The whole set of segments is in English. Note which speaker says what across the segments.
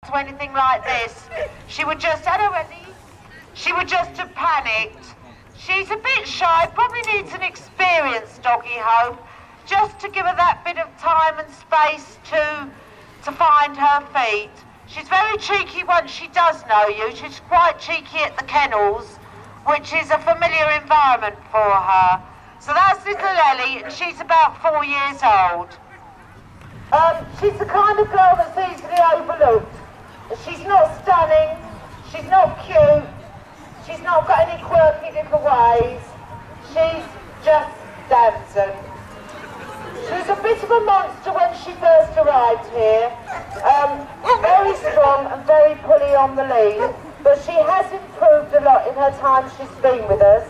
Speaker 1: to anything like this. She would just, she would just have panicked. She's a bit shy, probably needs an experienced doggy home, just to give her that bit of time and space to find her feet. She's very cheeky once she does know you. She's quite cheeky at the kennels, which is a familiar environment for her. So that's little Ellie, and she's about 4 years old. She's the kind of girl that's easily overlooked. She's not stunning, she's not cute, she's not got any quirky little ways. She's just dancing. She was a bit of a monster when she first arrived here. Very strong and very pully on the lead, but she has improved a lot in her time she's been with us.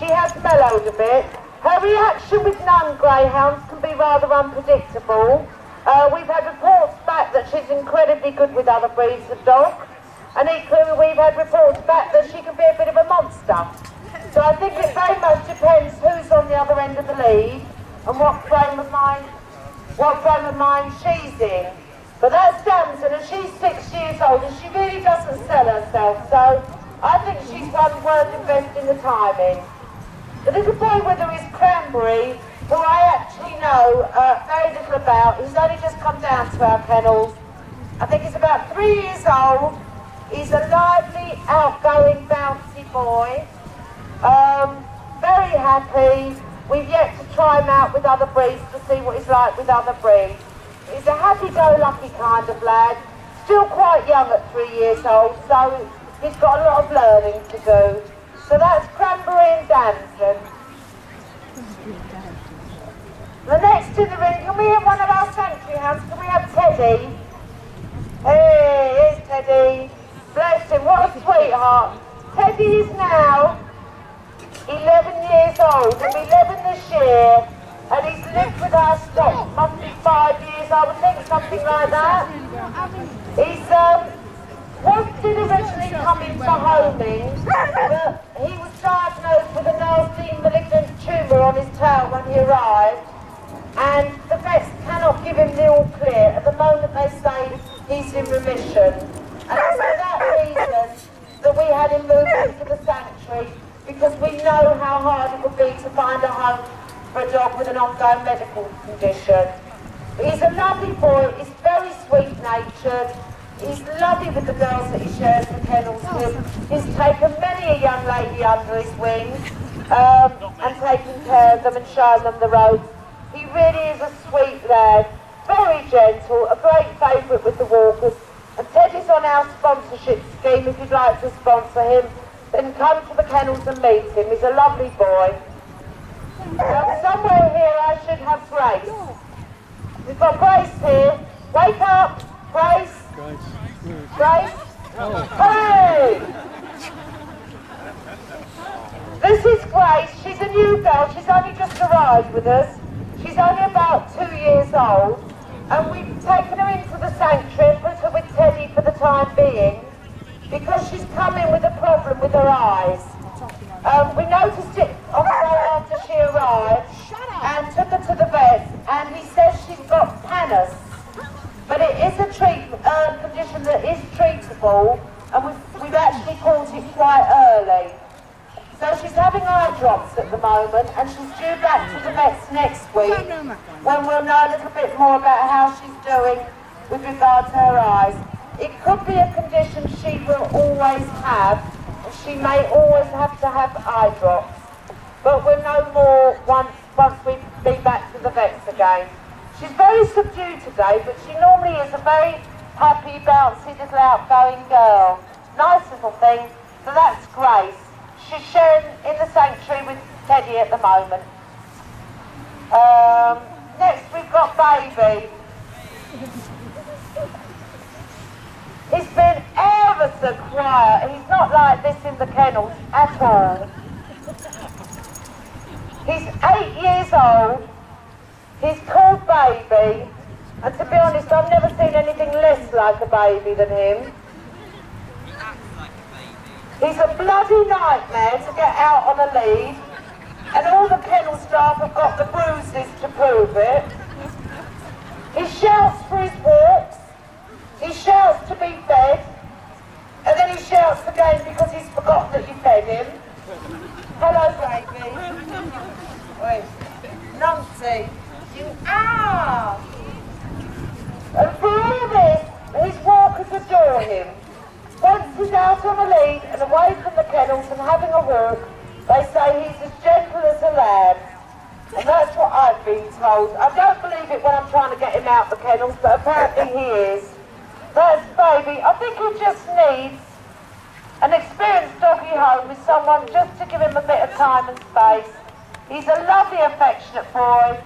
Speaker 1: She has mellowed a bit. Her reaction with non-greyhounds can be rather unpredictable. We've had reports back that she's incredibly good with other breeds of dog, and equally we've had reports back that she can be a bit of a monster. So I think it very much depends who's on the other end of the lead and what frame of mind she's in. But that's Damson, and she's 6 years old, and she really doesn't sell herself, so I think she's one worth investing the time in. The little boy with her is Cranberry, who I actually know very little about. He's only just come down to our kennels. I think he's about 3 years old. He's a lively, outgoing, bouncy boy. Very happy. We've yet to try him out with other breeds to see what he's like with other breeds. He's a happy-go-lucky kind of lad. Still quite young at 3 years old, so he's got a lot of learning to do. So that's Cranberry and Damson. The next in the ring, can we have one of our sanctuary hounds? Can we have Teddy? Hey, here's Teddy. Bless him, what a sweetheart. Teddy is now 11 years old. He'll be 11 this year. And he's lived with our stock, must be 5 years, I would think, something like that. He's did originally come in for homing, but he was diagnosed with a nasty malignant tumour on his tail when he arrived, and the vets cannot give him the all clear. At the moment they say he's in remission, and it's for that reason that we had him moved into the sanctuary, because we know how hard it would be to find a home for a dog with an ongoing medical condition. But he's a lovely boy, he's very sweet-natured. He's lovely with the girls that he shares the kennels with. He's taken many a young lady under his wing and taken care of them and shown them the ropes. He really is a sweet lad, very gentle, a great favourite with the walkers. And Teddy's on our sponsorship scheme. If you'd like to sponsor him, then come to the kennels and meet him. He's a lovely boy. Somewhere here I should have Grace. We've got Grace here. Wake up, Grace. Grace? Oh. Hey! This is Grace. She's a new girl. She's only just arrived with us. She's only about 2 years old. And we've taken her into the sanctuary and put her with Teddy for the time being, because she's come in with a problem with her eyes. We noticed it on the day after she arrived and took her to the vet, and he says she's got pannus. But it is a condition that is treatable, and we've actually caught it quite early. So she's having eye drops at the moment, and she's due back to the vets next week, when we'll know a little bit more about how she's doing with regard to her eyes. It could be a condition she will always have, and she may always have to have eye drops. But we'll know more once we've been back to the vets again. She's very subdued today, but she normally is a very happy, bouncy, little outgoing girl. Nice little thing. So that's Grace. She's sharing in the sanctuary with Teddy at the moment. Next we've got Baby. He's been ever so quiet. He's not like this in the kennels at all. He's 8 years old. He's called Baby, and to be honest, I've never seen anything less like a baby than him. He's a bloody nightmare to get out on a lead, and all the kennel staff have got the bruises to prove it. He shouts for his walks. him. Once he's out on a lead and away from the kennels and having a walk, they say he's as gentle as a lamb. And that's what I've been told. I don't believe it when I'm trying to get him out the kennels, but apparently he is. That's baby. I think he just needs an experienced doggy home with someone just to give him a bit of time and space. He's a lovely, affectionate boy.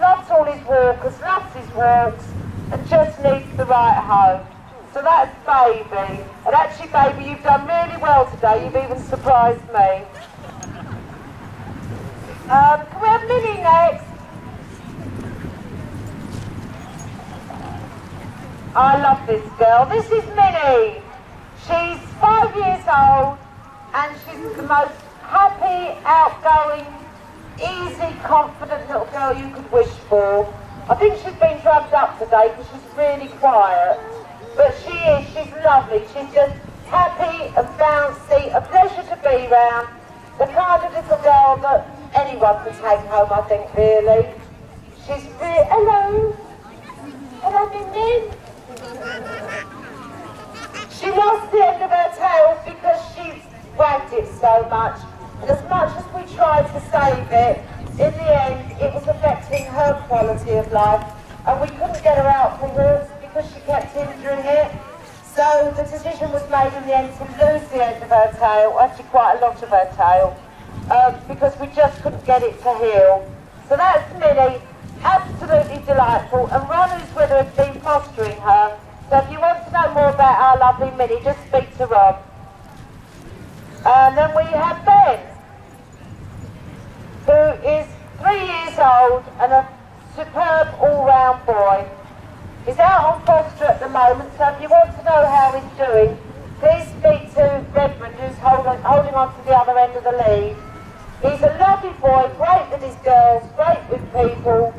Speaker 1: Loves all his walkers, loves his walks, and just needs the right home. So that's baby. And actually, baby, you've done really well today. You've even surprised me. Can we have Minnie next? I love this girl. This is Minnie. She's 5 years old and she's the most happy, outgoing, easy, confident little girl you could wish for. I think she's been drugged up today because she's really quiet. But she's lovely. She's just happy and bouncy, a pleasure to be around. The kind of little girl that anyone can take home, I think, really. She's really... Hello? Hello, Min. She lost the end of her tail because she wagged it so much. And as much as we tried to save it, in the end, it was affecting her quality of life. And we couldn't get her out for walks because she kept injuring it. So the decision was made in the end to lose the end of her tail, actually quite a lot of her tail, because we just couldn't get it to heal. So that's Minnie, absolutely delightful. And Ron, who's with her, has been fostering her. So if you want to know more about our lovely Minnie, just speak to Ron. And then we have Ben, who is 3 years old and a superb all-round boy. He's out on foster at the moment, so if you want to know how he's doing, please speak to Redmond, who's holding on to the other end of the lead. He's a lovely boy, great with his girls, great with people.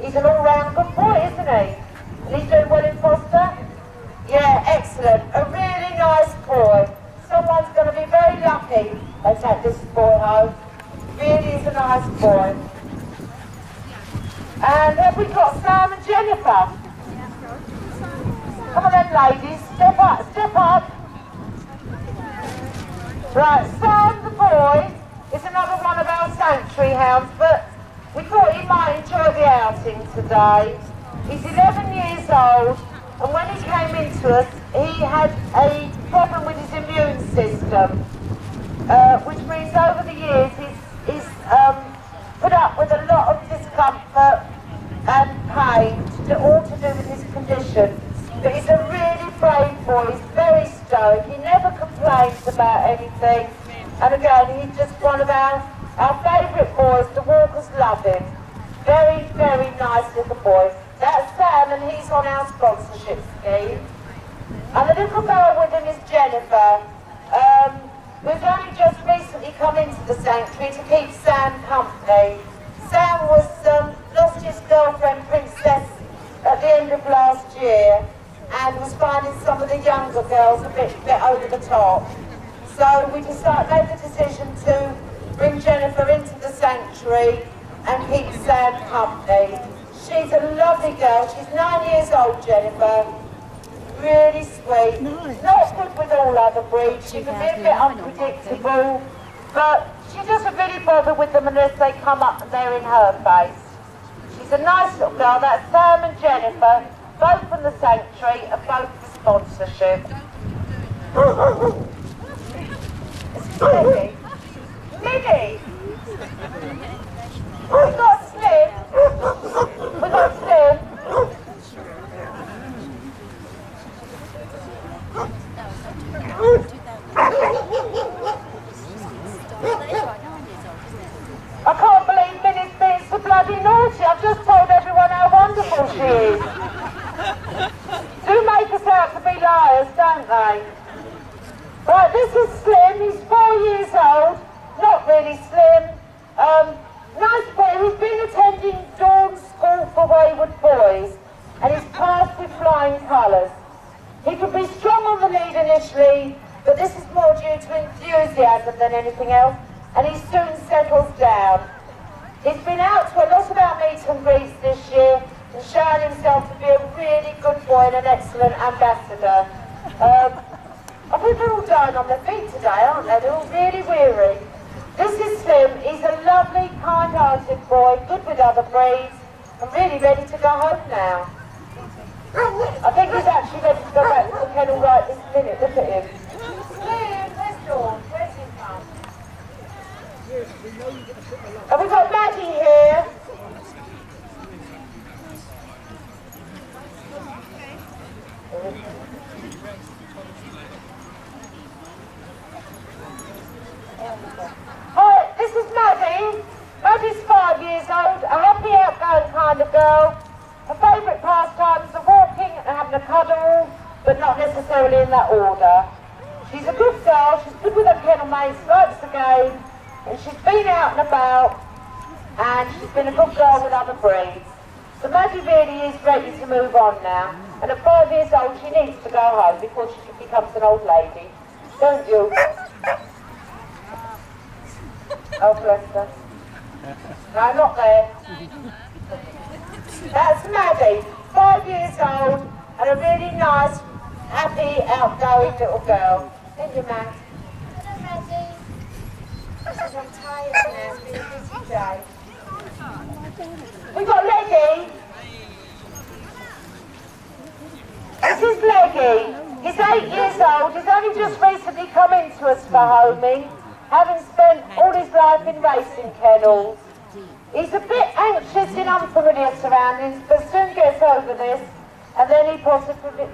Speaker 1: He's an all-round good boy, isn't he? And he's doing well in foster? Yeah, excellent. A really nice boy. Someone's going to be very lucky they take this boy home. Really is a nice boy. And then we've got Sam and Jennifer. Come on then, ladies, step up, step up. Right, Sam the boy is another one of our sanctuary hounds, but we thought he might enjoy the outing today. He's 11 years old, and when he came into us, he had a problem with his immune system, which means over the years he's put up with a lot of discomfort and pain, all to do with his condition. But he's a really brave boy, he's very stoic, he never complains about anything. And again, he's just one of our favourite boys, the walkers love him. Very, very nice little boy. That's Sam and he's on our sponsorship scheme. And the little girl with him is Jennifer, who's only just recently come into the sanctuary to keep Sam company. Sam was lost his girlfriend, Princess, at the end of last year, and was finding some of the younger girls a bit over the top. So we made the decision to bring Jennifer into the sanctuary and keep Sam company. She's a lovely girl. She's 9 years old, Jennifer. Really sweet. Nice. Not good with all other breeds. She can be a bit unpredictable, but she doesn't really bother with them unless they come up and they're in her face. She's a nice little girl. That's Sam and Jennifer, both from the sanctuary and both for sponsorship. Minnie! Minnie! We got Slim! We got Slim! I can't believe Minnie's being so bloody naughty. I've just told everyone how wonderful she is. Do make us out to be liars, don't they? Right, this is Slim. He's 4 years old. Not really slim. Nice boy. He's been attending Dawn School for Wayward Boys, and he's passed with flying colours. He could be strong on the lead initially, but this is more due to enthusiasm than anything else, and he soon settles down. He's been out to a lot of our meet and greets this year and shown himself to be a really good boy. boy and an excellent ambassador. I think they're all dying on their feet today, aren't they? They're all really weary. This is Slim. He's a lovely, kind-hearted boy, good with other breeds, and really ready to go home now. I think he's actually ready to go back to the kennel right this minute. Look at him. Slim, where's George? Where's his mum? And we've got Maddie here. Hi, this is Maddie. Maddie's 5 years old, a happy, outgoing kind of girl. Her favourite pastimes are walking and having a cuddle, but not necessarily in that order. She's a good girl, she's good with her kennel mates, likes the game, and she's been out and about, and she's been a good girl with other breeds. So Maddie really is ready to move on now, and at 5 years old she needs to go home before she becomes an old lady. Don't you? Oh, bless her. No, not there. That's Maddie, 5 years old, and a really nice, happy, outgoing little girl. Thank you, Matt. Hello, Maddie. I'm tired now, it's been a busy day. We've got Leggy. This is Leggy. He's 8 years old. He's only just recently come into us for homing, having spent all his life in racing kennels. He's a bit anxious in unfamiliar surroundings, but soon gets over this, and then he positively...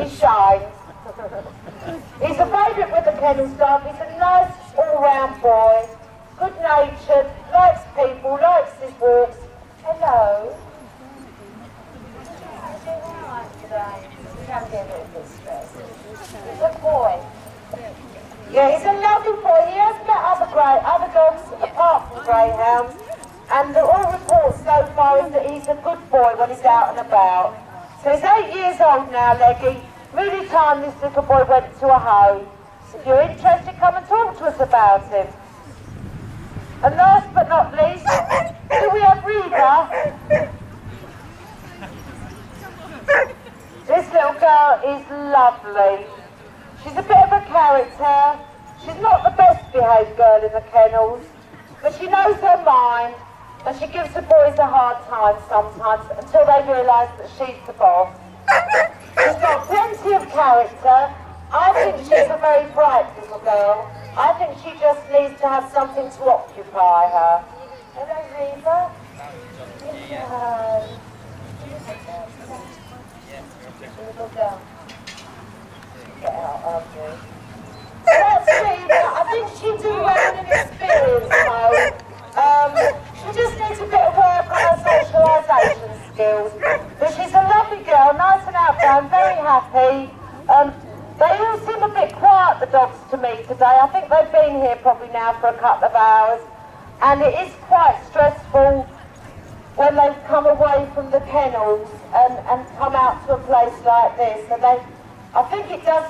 Speaker 1: he shines. He's a favourite with the kennel staff. He's a nice, all-round boy, good-natured, likes people, likes his walks. Hello. He's doing all right today. He can get a bit stressed. He's a good boy. Yeah, he's a lovely boy. He has met other dogs apart from greyhounds, and all reports so far is that he's a good boy when he's out and about. So he's 8 years old now, Leggy. Really time this little boy went to a home. If you're interested, come and talk to us about him. And last but not least, do we have Rita? This little girl is lovely. She's a bit of a character. She's not the best behaved girl in the kennels, but she knows her mind, and she gives the boys a hard time sometimes until they realise that she's the boss. She's got plenty of character. I think she's a very bright little girl. I think she just needs to have something to occupy her. Hello, Rita. Hello. Little girl. Get out of you. So that's Rita. I think she'll do well in an experience mode. She just needs a bit of work on her socialisation skills. But she's a lovely girl, nice and outgoing, very happy. They all seem a bit quiet, the dogs, to me today. I think they've been here probably now for a couple of hours. And it is quite stressful when they've come away from the kennels and come out to a place like this. And I think it does